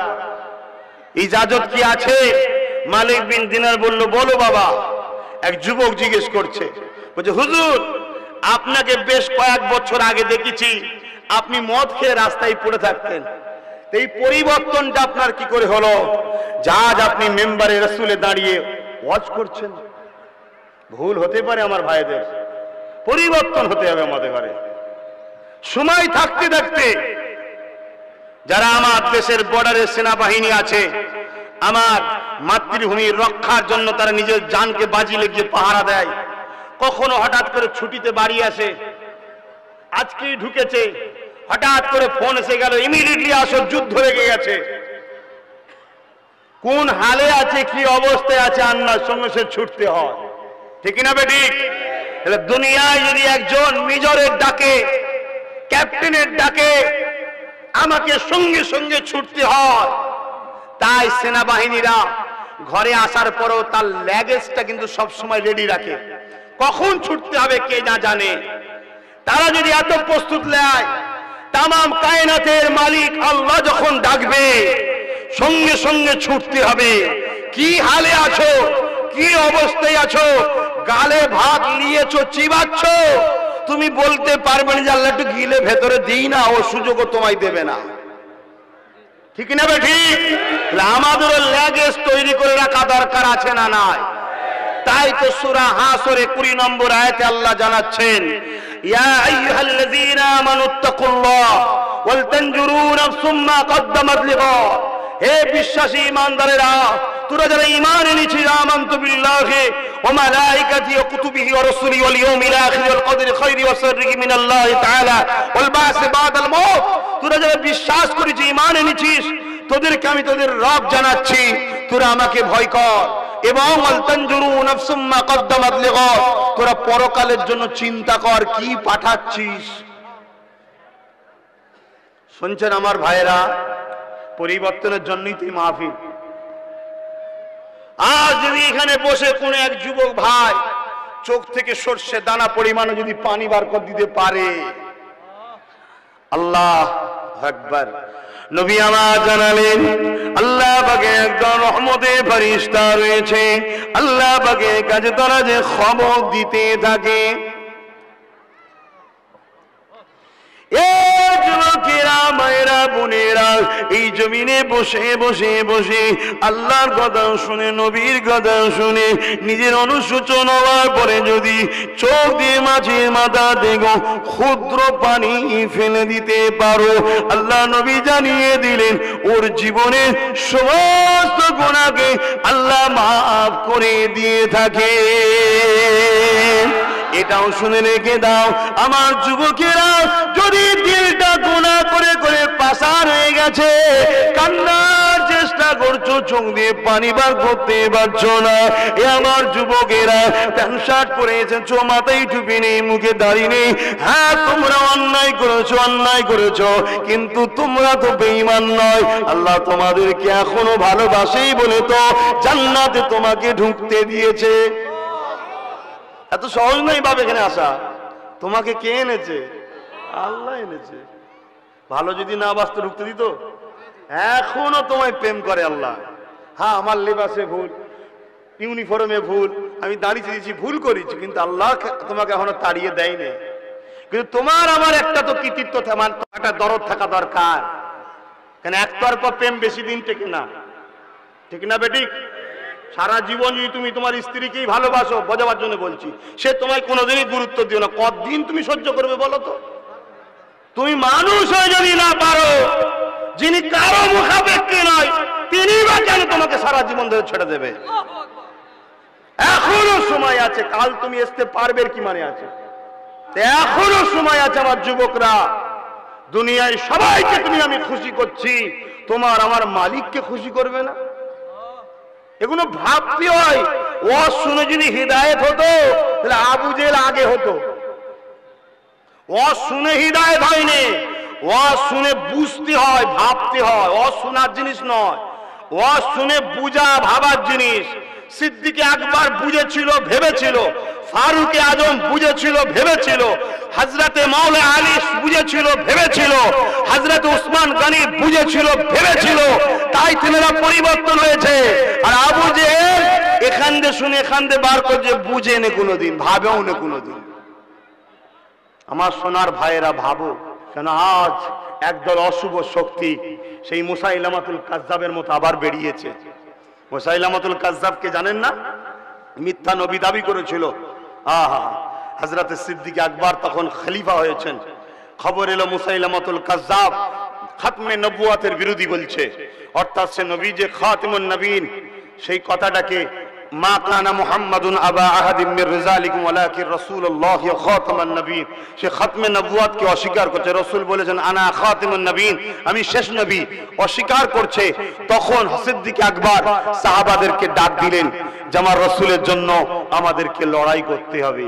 ইজাজত কি আছে? মালিক বিন দিনার বলল, বলো বাবা। এক যুবক জিজ্ঞেস করছে, বলছে, হুজুর আপনাকে বেশ কয়েক বছর আগে দেখেছি, আপনি মদ খেয়ে রাস্তায় পড়ে থাকতেন, এই পরিবর্তনটা আপনার কি করে হলো? আজ আপনি মেম্বারে রাসূলে দাঁড়িয়ে ওয়াজ করছেন। ভুল হতে পারে আমার ভাইদের, পরিবর্তন হতে হবে আমাদের ঘরে। সময় থাকতে থাকতে যারা আমার দেশের বর্ডারের সেনাবাহিনী আছে, আমার মাতৃভূমির রক্ষার জন্য তারা নিজের জানকে বাজি লাগিয়ে পাহারা দেয়, কখনো হঠাৎ করে ছুটিতে বাড়ি আসে, আজকেই ঢুকেছে, হঠাৎ করে ফোন এসে গেল, ইমিডিয়েটলি আসো, যুদ্ধ লেগে গেছে। কোন হালে আছে, কি অবস্থায় আছে, আন্নার সঙ্গে সে ছুটতে হয়, ঠিক না বেঠিক? দুনিয়ায় যদি একজন মেজরের ডাকে ক্যাপ্টেনের ডাকে আমাকে সঙ্গে সঙ্গে ছুটতে হয়। তাই সেনাবাহিনীরা ঘরে আসার পরও তার ল্যাগেজটা কিন্তু সবসময় রেডি রাখে, কখন ছুটতে হবে কে না জানে। তারা যদি এত প্রস্তুত নেয়, তামাম কায়নাতের মালিক আল্লাহ যখন ডাকবে সঙ্গে সঙ্গে ছুটতে হবে। কি হালে আছো, কি অবস্থায় আছো, গালে ভাত নিয়েছো, চিবাচ্ছ, তুমি বলতে পারবে না যে আল্লাহ একটু গিলে ভেতরে দিই না, ও সুযোগও তোমায় দেবে না। ঠিক না ঠিক? আমাদের ল্যাগেজ তৈরি করে রাখা দরকার আছে না নাই? তাই তো সূরা হাসরে 20 নম্বর আয়াতে আল্লাহ জানাচ্ছেন, ইয়া আইয়ুহাল্লাযীনা আমানুত্তাকুল্লাহ ওয়াল তানজুরু নাফসুম মা কদ্দামাত লিগাদ। হে বিশ্বাসী ঈমানদারেরা, তোরা যারা ঈমান এনেছিস, আমানতু বিল্লাহি ওয়া মালাইকাতিহি ওয়া কুতুবিহি ওয়া রাসূলিহি ওয়াল ইয়াউমিল আখির ওয়াল কদরি খাইরি ওয়া শাররিহি মিনাল্লাহি তাআলা ওয়াল বা'স বা'দাল মাউত। তোরা যারা বিশ্বাস করেছিস, ঈমান এনেছিস, তোদেরকে আমি তোদের রব জানাচ্ছি, তোরা আমাকে ভয় কর। এবং ওয়াল তানজুরু নাফসুম মা কদ্দামাত লিগাদ, তোরা পরকালের জন্য চিন্তা কর কি পাঠাচ্ছিস। শুনছেন আমার ভাইরা, পরিবর্তনের জন্যই তো মাহফিল। আজ যদি এখানে বসে কোন এক যুবক ভাই চোখ থেকে সর্ষে দানা পরিমাণে যদি পানি বার করে দিতে পারে, আল্লাহ আকবার। নবী আমার জানালেন, আল্লাহ পাকে একজন রহমতের ফেরেশতা রয়েছে, আল্লাহ পাকে কাছে তারা যে খবর দিতে থাকে। এই জমিনে বসে বসে বসে আল্লাহর কথা শুনে, নবীর কথা শুনে, নিজের অনুশোচন হওয়ার পরে যদি চোখ দিয়ে মাঝে মাথা দেখো ক্ষুদ্র পানি ফেলে দিতে পারো, আল্লাহ নবী জানিয়ে দিলেন ওর জীবনের সমস্ত গুনাহকে আল্লাহ মাফ করে দিয়ে থাকে। এটাও শুনে রেখে দাও আমার যুবকেরা, যদি দিলটা গুনাহ করে করে পাষাণ হয়ে গেছে, কান্নার চেষ্টা করছো, চোখ দিয়ে পানি বার করতে পারছো না, এ আমার যুবকেরা, প্যান্ট শার্ট পরে এসেছো, মাথায় টুপি নেই, মুখে দাড়ি নেই, হ্যাঁ তোমরা অন্যায় করেছো, অন্যায় করেছো, কিন্তু তোমরা তো বেঈমান নয়। আল্লাহ তোমাদেরকে এখনো ভালোবাসেই বলে তো জান্নাতে তোমাকে ঢুকতে দিয়েছে। এত সহজ নয় বাবা এখানে আসা। তোমাকে কে এনেছে? আল্লাহ এনেছে। ভালো যদি না বাসতে ঢুকতে দিত? এখনো তোমায় প্রেম করে আল্লাহ। হ্যাঁ, আমার লেবাসে ভুল, ইউনিফর্মে ভুল, আমি দাঁড়িয়ে দিয়েছি, ভুল করেছি, কিন্তু আল্লাহ তোমাকে এখনো তাড়িয়ে দেয়নি। কিন্তু তোমার আমার একটা তো কৃতিত্ব, একটা দরদ থাকা দরকার। কেন একতরফা প্রেম বেশি দিন টেকে না, ঠিক না বেঠিক? সারা জীবন যদি তুমি তোমার স্ত্রীকেই ভালোবাসো, বোঝাবার জন্য বলছি, সে তোমায় কোনোদিনই গুরুত্ব দিও না, কতদিন তুমি সহ্য করবে বলো তো? তুমি মানুষ হয়ে যদি না পারো, যিনি কারো মুখাপেক্ষী নয়, তিনি বা কেন তোমাকে সারা জীবন ধরে ছেড়ে দেবে? এখনো সময় আছে, কাল তুমি আসতে পারবে কি মানে আছে, এখনো সময় আছে আমার যুবকরা। দুনিয়ায় সবাইকে তুমি আমি খুশি করছি, তোমার আমার মালিককে খুশি করবে না? এগুলো ভাবতে হয়। ওয়াজ শুনে যদি হিদায়েত হতো তাহলে আবু জেহেল আগে হতো। ওয়াজ শুনে হিদায়েত হয়নি, ওয়াজ শুনে বুঝতে হয়, ভাবতে হয়। ওয়াজ শোনার জিনিস নয়, ওয়াজ শুনে বুঝা ভাবার জিনিস। সিদ্দিকে আকবর বুঝেছিল, ভেবেছিল, ফারুকে আজম বুঝেছিল, ভেবেছিল, হযরতে মাওলা আলী বুঝেছিল, ভেবেছিল, হযরত উসমান গনি বুঝেছিল, ভেবেছিল, তাই তিনারা পরিবর্তন হয়েছে। আর আবু জেহেল এখান দিয়ে শুনে এখান দিয়ে বার করছে, বুঝে নে কোনোদিন, ভাবেও না কোনোদিন। আমার সোনার ভাইয়েরা ভাবো, কেন আজ একদল অশুভ শক্তি সেই মুসাইলামাতুল কাজ্জাবের মতো আবার বেরিয়েছে। মুসাইলামাতুল কাজ্জাবকে জানেন না? মিথ্যা নবী দাবি করেছিল। হযরত সিদ্দিক আকবর তখন খলিফা হয়েছেন, খবর এলো মুসাইলামাতুল কাজ্জাব খাতমে নবুয়াতের বিরোধী বলছে, অর্থাৎ সে নবী যে খাতিমুন নবীন, সেই কথাটাকে মা কানা মুহাম্মাদুন আবা আহাদিম মির রিজালিকুম ওয়ালাকিন রাসূলুল্লাহ ওয়া খাতামান নবীন, সে খাতমে নবুয়াতকে অস্বীকার করছে। রাসূল বলেছেন আনা খাতিমুন নবীন, আমি শেষ নবী, অস্বীকার করছে। তখন সিদ্দিক আকবর সাহাবাদেরকে ডাক দিলেন যে আমার রাসূলের জন্য আমাদেরকে লড়াই করতে হবে,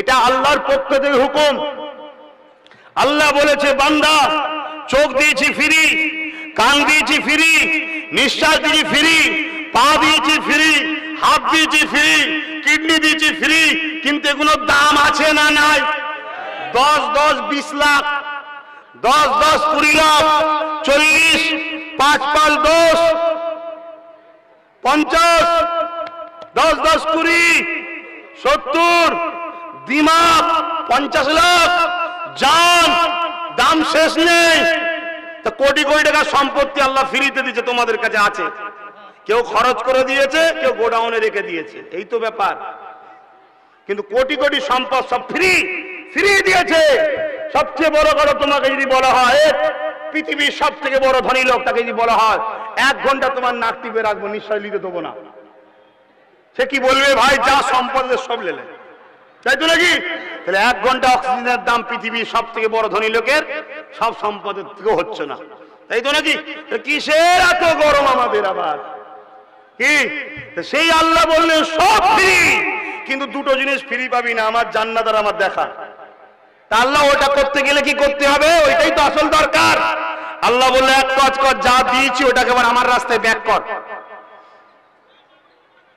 এটা আল্লাহর পক্ষ থেকে হুকুম। আল্লাহ বলেছে বান্দা চোখ দিয়েছি ফ্রি, কান দিয়েছি ফ্রি, নিঃশ্বাস দিয়েছি ফ্রি, পা দিয়েছি ফ্রি, হাত দিয়েছি ফ্রি, কিডনি দিয়েছি ফ্রি, কিন্তু এগুলো দাম আছে না নাই? 10-10 20 লাখ, 10-10 20 লাখ, 40, 5-5 10, 50, 10-10 20, 70, দিমাগ 50 লাখ, জান দাম শেষ নেই। তা কোটি কোটি টাকা সম্পত্তি আল্লাহ ফ্রিতে দিয়েছে, তোমাদের কাছে আছে। কেউ খরচ করে দিয়েছে, কেউ গোডাউনে রেখে দিয়েছে, এই তো ব্যাপার। কিন্তু কোটি কোটি সম্পদ সব ফ্রি ফ্রি দিয়েছে। সবচেয়ে বড় কথা তোমাকে যদি বলা হয় পৃথিবীর সব থেকে বড় ধনী লোক, তাকে যদি বলা হয় 1 ঘন্টা তোমার নাক টিপে রাখবো, নিশ্চয় নিতে দেবো না, সে কি বলবে? ভাই যা সম্পদের সব লেলে, তাই তো নাকি? তাহলে 1 ঘন্টা অক্সিজেনের দাম পৃথিবীর সব থেকে বড় ধনী লোকের সব সম্পদের থেকেও হচ্ছে না, তাই তো নাকি? কিসের এত গরম আমাদের আবার কি? সেই আল্লাহ বললেন সব ফ্রি, কিন্তু দুটো জিনিস ফ্রি পাবি না, আমার জান্নাত আর আমার দেখা। তা আল্লাহ ওটা করতে গেলে কি করতে হবে? ওইটাই তো আসল দরকার। আল্লাহ বললে এক কাজ কর, যা দিয়েছি ওটাকে আবার আমার রাস্তায় ব্যাক কর,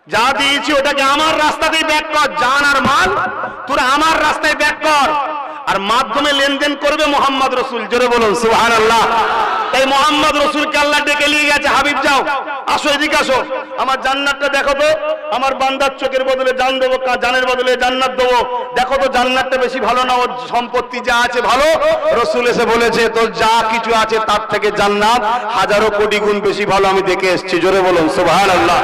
যা দিয়েছি ওটাকে আমার রাস্তাতেই ব্যাক কর, জান আর মাল তোরা আমার রাস্তায় ব্যাক কর। আর মাধ্যমে লেনদেন করবে মোহাম্মদ রসুল, জোরে বলুন সুবহানাল্লাহ। এই মোহাম্মদ রসুলকে আল্লাহ ডেকে নিয়ে গেছে, হাবিব যাও, আসো এদিকে আসো, আমার জান্নাতটা দেখো তো, আমার বান্দার চোখের বদলে জান দেবো, জানের বদলে জান্নাত দেবো, দেখো তো জান্নাতটা বেশি ভালো না ওর সম্পত্তি যা আছে ভালো? রসুল এসে বলেছে তোর যা কিছু আছে তার থেকে জান্নাত হাজারো কোটি গুণ বেশি ভালো, আমি দেখে এসেছি, জোরে বলুন সুবহানাল্লাহ।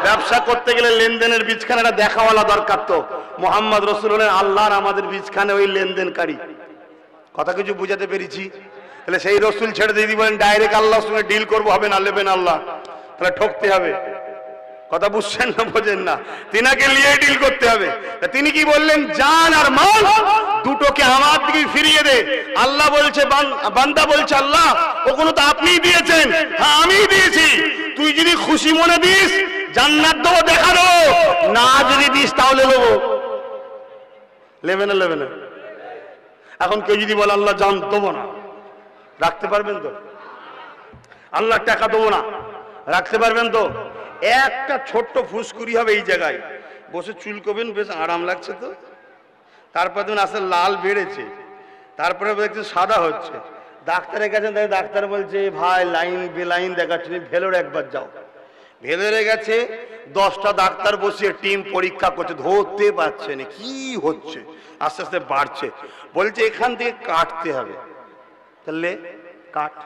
ব্যবসা করতে গেলে লেনদেনের বীজখানেটা দেখাওয়ালা দরকার। তো মোহাম্মদ রসুল হলেন আল্লাহর আমাদের বীজখানে ওই লেনদেনকারী। কথা কিছু বুঝাতে পেরেছি? তাহলে সেই রসুল ছেড়ে দিয়ে বলেন ডাইরেক্ট আল্লাহর সঙ্গে ডিল করবো, হবে না, নেবেন আল্লাহ, তাহলে ঠকতে হবে। কথা বুঝছেন না বোঝেন না? তিনাকে নিয়ে ডিল করতে হবে। তিনি কি বললেন? জান আর মাল দুটোকে আমার দিকে ফিরিয়ে দে। আল্লাহ বলছে, বান্দা বলছে আল্লাহ ওগুলো তো আপনিই দিয়েছেন। হ্যাঁ আমিই দিয়েছি, তুই যদি খুশি মনে দিস জান্নাত দেবো, দেখা দেবো, না যদি দিস তাহলে দেবো। নেবে না? নেবে না? এখন কেউ যদি বলে আল্লাহ জান দেবো না, রাখতে পারবেন তো? আল্লাহ টাকা দেবো না, রাখতে পারবেন তো? একটা ছোট্ট ফুসকুড়ি হবে এই জায়গায়, বসে চুলকবেন, বেশ আরাম লাগছে তো। তারপর দিন আসলে লাল বেড়েছে, তারপরে দেখছে সাদা হচ্ছে, ডাক্তারের কাছে ডাক্তার বলছে ভাই লাইন বেলাইন দেখাচ্ছে, ভেলোরে একবার যাও। ভেলোরে গেছে, 10টা ডাক্তার বসে টিম পরীক্ষা করছে, ধরতে পারছে না কি হচ্ছে, আস্তে আস্তে বাড়ছে। বলছে এখান থেকে কাটতে হবে, তাহলে কাট।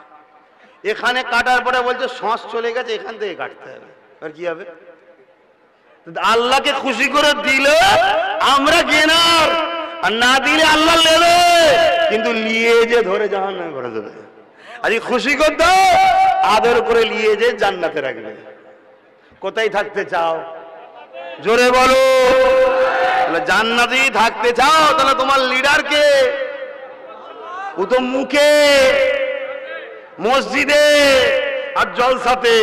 এখানে কাটার পরে বলছে শ্বাস চলে গেছে, এখান থেকে কাটতে হবে, আর কি হবে? আল্লাহকে খুশি করে দিলে আমরা গেনার, আর না দিলে আল্লাহ নেবে, কিন্তু নিয়ে যে ধরে জাহান্নামে ভরে দেবে। আর খুশি করতে আদর করে নিয়ে যে জান্নাতে রাখবে। কোথায় থাকতে চাও? জোরে বলো। জান্নাতেই থাকতে চাও, তাহলে তোমার লিডার কে? ও তো মুখে, মসজিদে আর জলসাতে,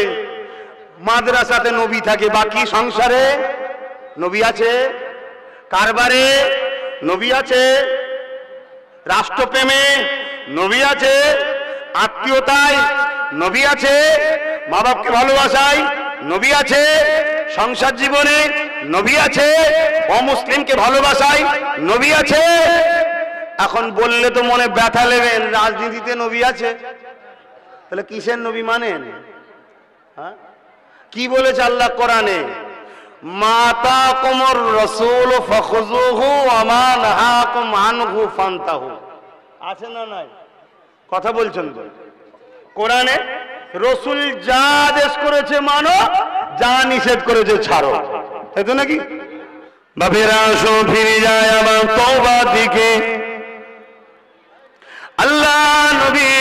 মাদ্রাসাতে নবী থাকে, বাকি সংসারে নবী আছে, কারবারে নবী আছে, রাষ্ট্রপ্রেমে নবী আছে, আত্মীয়তায় নবী আছে, মা বাপকে ভালোবাসায় নবী আছে, সংসার জীবনে নবী আছে, অমুসলিমকে ভালোবাসায় নবী আছে। এখন বললে তো মনে ব্যথা নেবেন, রাজনীতিতে নবী আছে, তাহলে কিসের নবী মানেন? হ্যাঁ, কি বলেছে আল্লাহ কোরআনে? মাতা কুমুর রাসূল ফাখুযুহু ওয়া মা নাহাকুম আনহু ফান্তাহু। আছে না নাই? কথা বলছেন তো? কোরআনে রাসূল যা আদেশ করেছে মানো, যা নিষেধ করেছে ছাড়ো, তাই তো নাকি? বাপেরা আসো ফিরে যায় আমার তওবার দিকে। আল্লাহ নবী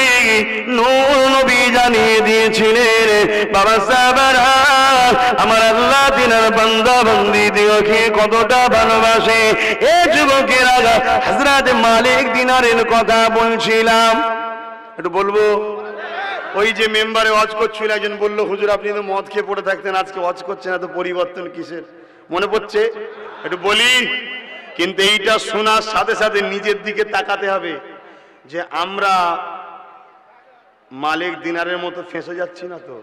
নূর নবী জানিয়ে দিয়েছিলেন, বাবা সাহাবারা আমার আল্লাহ দিনের বান্দা বান্দি দিওকে কতটা ভালোবাসে। এই যুবকেরা হযরত মালিক দিনারের কথা বলছিলাম, একটু বলবো। ওই যে মেম্বারে ওয়াজ করছিল, একজন বলল হুজুর আপনি তো মদ খেয়ে পড়ে থাকতেন, আজকে ওয়াজ করছেন, এত পরিবর্তন কিসের? মনে পড়ছে? একটু বলি। কিন্তু এইটা শোনার সাথে সাথে নিজের দিকে তাকাতে হবে। যে আমরা মালিক দিনারের মতো ফেঁসে যাচ্ছি না তো?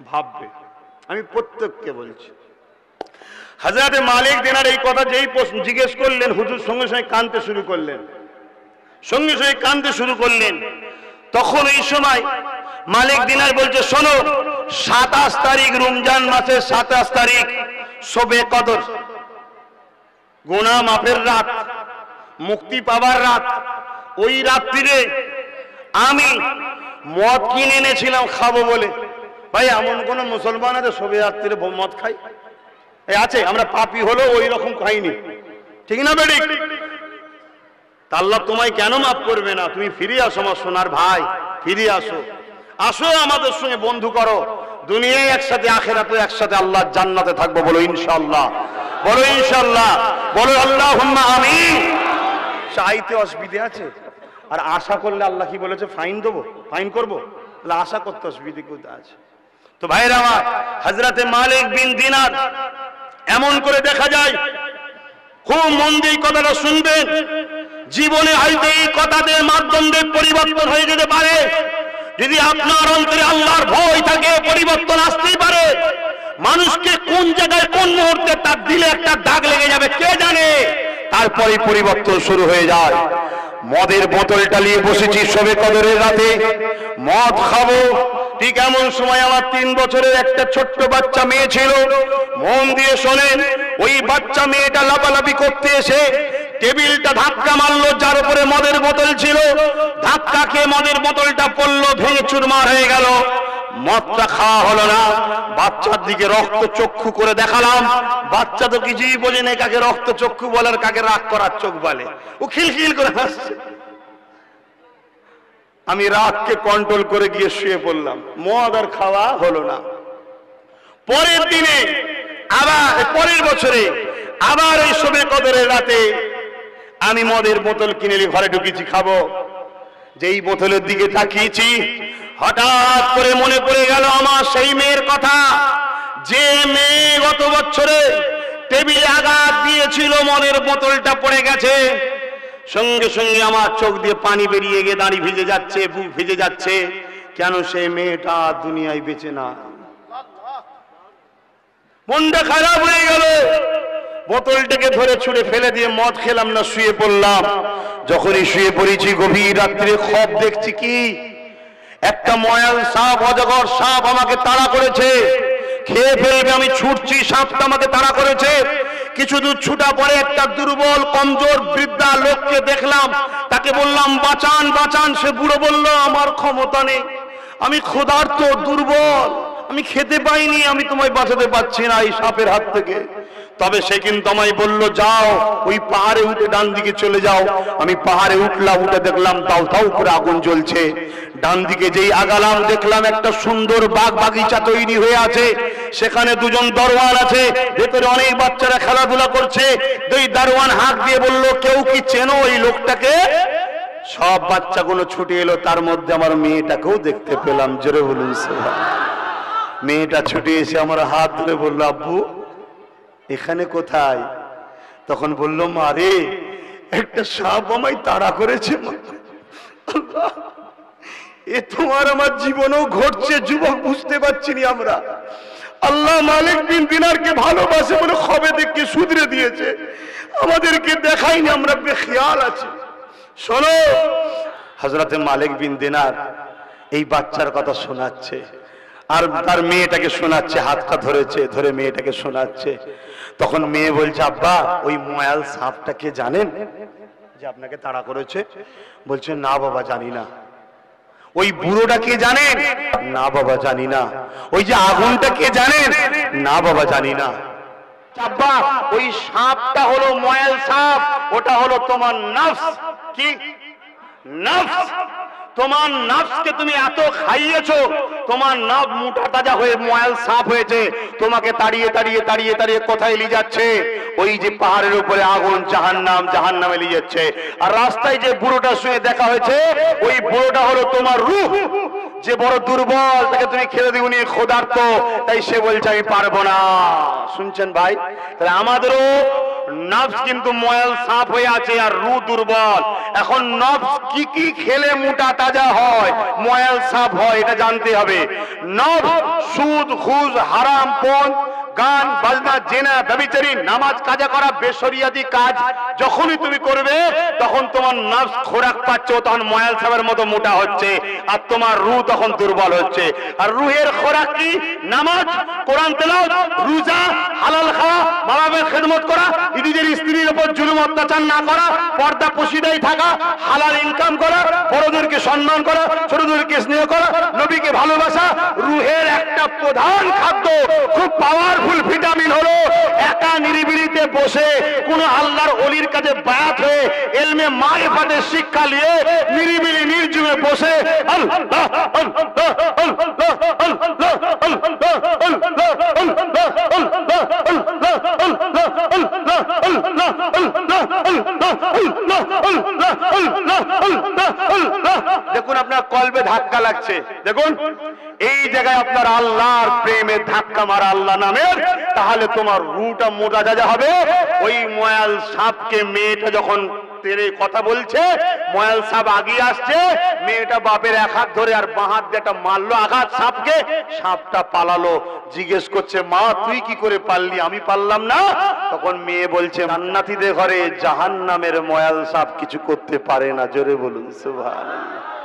ভাববে, আমি প্রত্যেককে বলছি। হযরতে মালিক দিনার এই কথা যেই জিজ্ঞেস করলেন, হুজুর সঙ্গে সঙ্গে কাঁদতে শুরু করলেন, সঙ্গে সঙ্গে কাঁদতে শুরু করলেন। তখন এই সময় মালিক দিনার বলছে, শোনো, 27 তারিখ রমজান মাসের 27 তারিখ শবে কদর, গুনাহ মাফের রাত, মুক্তি পাবার রাত। ওই রাত্রিরে আমি মদ কিনে এনেছিলাম খাবো বলে। ভাই, এমন কোন মুসলমান আছে শবে রাত্রিরে মদ খাই? আছে, আমরা পাপী হলো ওই রকম খাইনি, ঠিক না বেটি? আল্লাহ তোমায় কেন মাফ করবে না? তুমি ফিরে আসো আমার সোনার ভাই, ফিরে আসো, আসো আমাদের সঙ্গে বন্ধু করো, দুনিয়ায় একসাথে, আখিরাতে একসাথে, আল্লাহর জান্নাতে থাকবো। বলো ইনশাআল্লাহ, বলো ইনশাআল্লাহ, বলো আল্লাহুম্মা আমিন। চাইতে অসুবিধা আছে? আর আশা করলে আল্লাহ কি বলেছে? ফাইন দেবো, ফাইন করবো। তাহলে আশা করতে অসুবিধা কোথায় আছে? তো ভাইরা আমার, হযরতে মালিক বিন দিনার এমন করে দেখা যায়, খুব মন দিয়ে কথাটা শুনবেন, জীবনে হয়তো এই কথাদের মাধ্যমে পরিবর্তন হয়ে যেতে পারে। যদি আপনার অন্তরে আল্লাহর ভয় থাকে, পরিবর্তন আসতেই পারে। মানুষকে কোন জায়গায় কোন মুহূর্তে তার দিলে একটা দাগ লেগে যাবে কে জানে, তারপরে পরিবর্তন শুরু হয়ে যায়। মদের বোতলটা নিয়ে বসেছি শবে কদরের রাতে, মদ খাবো। ঠিক এমন সময় আমার 3 বছরের একটা ছোট্ট বাচ্চা মেয়ে ছিল। মন দিয়ে শোনেন, ওই বাচ্চা মেয়েটা লাফালাফি করতে এসে টেবিলটা ধাক্কা মারলো, যার উপরে মদের বোতল ছিল। ধাক্কা খেয়ে মদের বোতলটা পড়লো, ভেঙে চুরমার হয়ে গেল। মদটা খাওয়া হলো না। বাচ্চার দিকে রক্ত চক্ষু করে দেখালাম। বাচ্চা তো কিছুই বোঝে না কাকে রক্ত চক্ষু বলে আর কাকে রাগ করার চোখ বলে। ও খিলখিল করে হাসছে। আমি রাগকে কন্ট্রোল করে গিয়ে শুয়ে পড়লাম। মদ আর খাওয়া হলো না। পরের দিনে আবার, পরের বছরে আবার এই শবে কদরের রাতে আমি মদের বোতল কিনে ঘরে ঢুকেছি খাবো। যেই বোতলের দিকে তাকিয়েছি, হঠাৎ করে মনে পড়ে গেল আমার সেই মেয়ের কথা, যে মেয়ে গত বছরে টেবিলে আঘাত দিয়েছিল, মদের বোতলটা পড়ে গেছে। সঙ্গে সঙ্গে আমার চোখ দিয়ে পানি বেরিয়ে গিয়ে দাঁড়ি ভিজে যাচ্ছে, বুক ভিজে যাচ্ছে। কেন সেই মেয়েটা দুনিয়ায় বেঁচে না? মনটা খারাপ হয়ে গেল। বোতলটাকে ধরে ছুঁড়ে ফেলে দিয়ে মদ খেলাম না, শুয়ে পড়লাম। যখনই শুয়ে পড়েছি, গভীর রাত্রে খব দেখছি কি, একটা ময়াল সাপ, অজগর সাপ আমাকে তাড়া করেছে, খেয়ে ফেলবে, আমি ছুটছি, সাপটা আমাকে তাড়া করেছে। কিছু দূর ছুটা পরে একটা দুর্বল কমজোর বৃদ্ধা লোককে দেখলাম, তাকে বললাম বাঁচান বাঁচান। সে বুড়ো বলল আমার ক্ষমতা নেই, আমি ক্ষুধার্ত, দুর্বল, আমি খেতে পাইনি, আমি তোমায় বাঁচাতে পারছি না এই সাপের হাত থেকে। তবে সে কিন্তু আমায় বলল যাও ওই পাহাড়ে উঠে ডান দিকে চলে যাও। আমি পাহাড়ে উঠলাম, উঠে দেখলাম তাও তাও করে আগুন জ্বলছে। ডান দিকে যেই আগালাম, দেখলাম একটা সুন্দর বাগ বাগিচা তৈরি হয়ে আছে। সেখানে দুজন দরওয়ান আছে, ভেতরে অনেক বাচ্চারা খেলাধুলা করছে। দুই দারোয়ান হাঁক দিয়ে বলল কেউ কি চেনো ওই লোকটাকে? সব বাচ্চাগুলো ছুটে এলো, তার মধ্যে আমার মেয়েটাকেও দেখতে পেলাম। জোরে বলুন সুবহানাল্লাহ। মেয়েটা ছুটে এসে আমার হাত ধরে বলল আব্বু এখানে কোথায়? তখন বলল মা রে, একটা সাপ আমায় তাড়া করেছে। আল্লাহ, এ তোমার আমার জীবনেও ঘটছে যুবক, বুঝতে পারছি না আমরা। আল্লাহ মালিক বিন দিনারকে ভালোবাসে বলে খবে দেখকে শুধরে দিয়েছে, আমাদেরকে দেখায়নি, আমরা বেখিয়াল আছি। শোনো, হযরতে মালিক বিন দিনার এই বাচ্চার কথা শোনাচ্ছে আর তার মেয়েটাকে শোনাচ্ছে, হাতটা ধরেছে, ধরে মেয়েটাকে শোনাচ্ছে। তখন মেয়ে বলছে আব্বা ওই ময়াল সাপটাকে জানেন যে আপনাকে তাড়া করেছে? বলছে না বাবা জানি না। ওই বুড়োটা কে জানেন? না বাবা জানি না। ওই যে আগুনটা কে জানেন? না বাবা জানি না। আব্বা ওই সাপটা হলো ময়াল সাপ, ওটা হলো তোমার নফস। কি নফস? তোমার নফসকে তুমি এত খাইয়েছো, তোমার নফস মোটা তাজা হয়ে ময়াল সাপ হয়েছে। তোমাকে তাড়িয়ে তাড়িয়ে তাড়িয়ে তাড়িয়ে কোথায় নিয়ে যাচ্ছে? ওই যে পাহাড়ের উপরে আগুন, জাহান্নাম, জাহান্নামে নিয়ে যাচ্ছে। আর রাস্তায় যে বুড়োটার সঙ্গে দেখা হয়েছে, ওই বুড়োটা হলো তোমার রূহ, যে বড় দুর্বল, তাকে তুমি খেলে দিও নি, ক্ষুধার্ত, তাই সে বলছে আমি পারবো না। শুনছেন ভাই? তাহলে আমাদেরও নফস কিন্তু ময়াল সাফ হয়ে আছে আর রূহ দুর্বল। এখন নফস কি কি খেলে মোটা তাজা হয়, ময়াল সাফ হয়, এটা জানতে হবে। নফস সুদ ঘুষ হারাম পণ গান বাজনা জেনা ব্যভিচারী নামাজ কাজা করা বেশরিয়াতি কাজ যখনই তুমি করবে তখন তোমার নফস খোরাক পাচ্ছে, তখন ময়াল সাহেবের মতো মোটা হচ্ছে আর তোমার রূহ তখন দুর্বল হচ্ছে। আর রূহের খোরাক কি? নামাজ, কোরআন তেলাওয়াত, রোজা, হালাল খাওয়া, মা বাবার খেদমত করা, নিজের স্ত্রীর উপর জুলুম অত্যাচার না করা, পর্দা পশিদাই থাকা, হালাল ইনকাম করা, বড়দেরকে সম্মান করা, ছোটদেরকে স্নেহ করা, নবীকে ভালোবাসা। রূহের একটা প্রধান খাদ্য, খুব পাওয়ারফুল ভিটামিন হলো একা নিরিবিলিতে বসে কোন আল্লাহর ওলির কাছে বায়াত হয়ে ইলমে মারিফাতের শিক্ষা নিয়ে নিরিবিলি নির্জনে বসে আল্লাহ আল্লাহ আল্লাহ আল্লাহ দেখুন আপনার কলবে ধাক্কা লাগছে, দেখুন এই জায়গায় আপনার আল্লাহর প্রেমে ধাক্কা মারা আল্লাহ নামের, তাহলে তোমার রূহটা মোটা তাজা হবে। ওই ময়াল সাপকে মেয়েটা যখন তেরে কথা বলছে, ময়াল সাপ আগিয়ে আসছে, মেয়েটা বাপের এক হাত ধরে আর বাঁ হাত দিয়ে একটা মারলো আঘাত সাপকে, সাপটা পালালো। জিজ্ঞেস করছে মা তুই কি করে পারলি, আমি পারলাম না? তখন মেয়ে বলছে জান্নাতীদের ঘরে জাহান্নামের ময়াল সাপ কিছু করতে পারে না। জোরে বলুন সুবহানাল্লাহ।